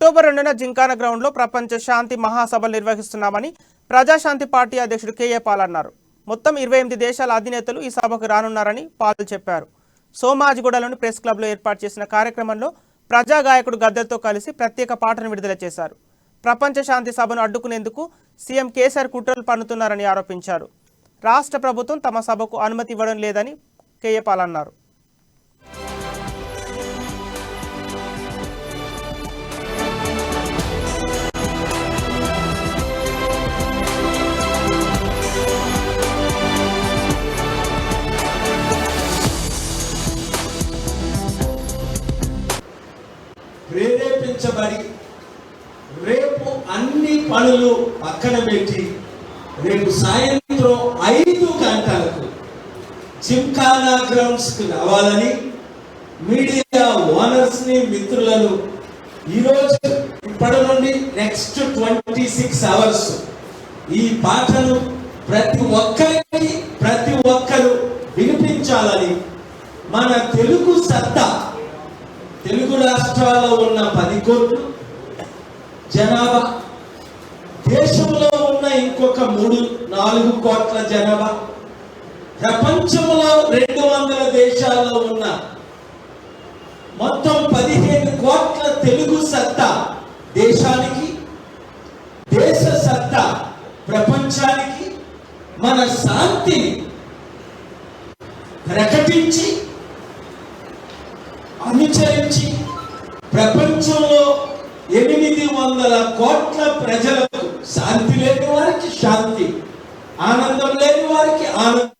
October 2న gymkhana గ్రౌండ్లో ప్రపంచ శాంతి మహాసభలు నిర్వహిస్తున్నామని ప్రజాశాంతి పార్టీ అధ్యక్షుడు కేఏ పాల్ అన్నారు. మొత్తం 28 దేశాల అధినేతలు ఈ సభకు రానున్నారని పాల్ చెప్పారు. సోమాజిగూడలోని ప్రెస్ క్లబ్లో ఏర్పాటు చేసిన కార్యక్రమంలో ప్రజా గాయకుడు గద్దర్తో కలిసి ప్రత్యేక పాటను విడుదల చేశారు. ప్రపంచ శాంతి సభను అడ్డుకునేందుకు సీఎం కేసీఆర్ కుట్రలు పన్నుతున్నారని ఆరోపించారు. రాష్ట్ర ప్రభుత్వం తమ సభకు అనుమతి ఇవ్వడం లేదని కేఏ పాల్ అన్నారు. ప్రేరేపించబడి రేపు అన్ని పనులు పక్కన పెట్టి రేపు సాయంత్రం 5 గంటలకు జింకానా గ్రౌండ్స్ కు రావాలని మీడియా ఓనర్స్ ని మిత్రులను ఈరోజు ఇప్పటి నుండి నెక్స్ట్ 26 అవర్స్ ఈ పాటను ప్రతి ఒక్కరు వినిపించాలని మన తెలుగు సత్తా తెలుగు రాష్ట్రాల్లో ఉన్న 10 కోట్లు జనాభా, దేశంలో ఉన్న ఇంకొక 3-4 కోట్ల జనాభా, ప్రపంచంలో 200 దేశాల్లో ఉన్న మొత్తం 15 కోట్ల తెలుగు సత్తా దేశానికి, దేశ సత్తా ప్రపంచానికి మన శాంతిని ప్రకటించి అనుసరించి ప్రపంచంలో 800 కోట్ల ప్రజలకు శాంతి లేని వారికి శాంతి, ఆనందం లేని వారికి ఆనందం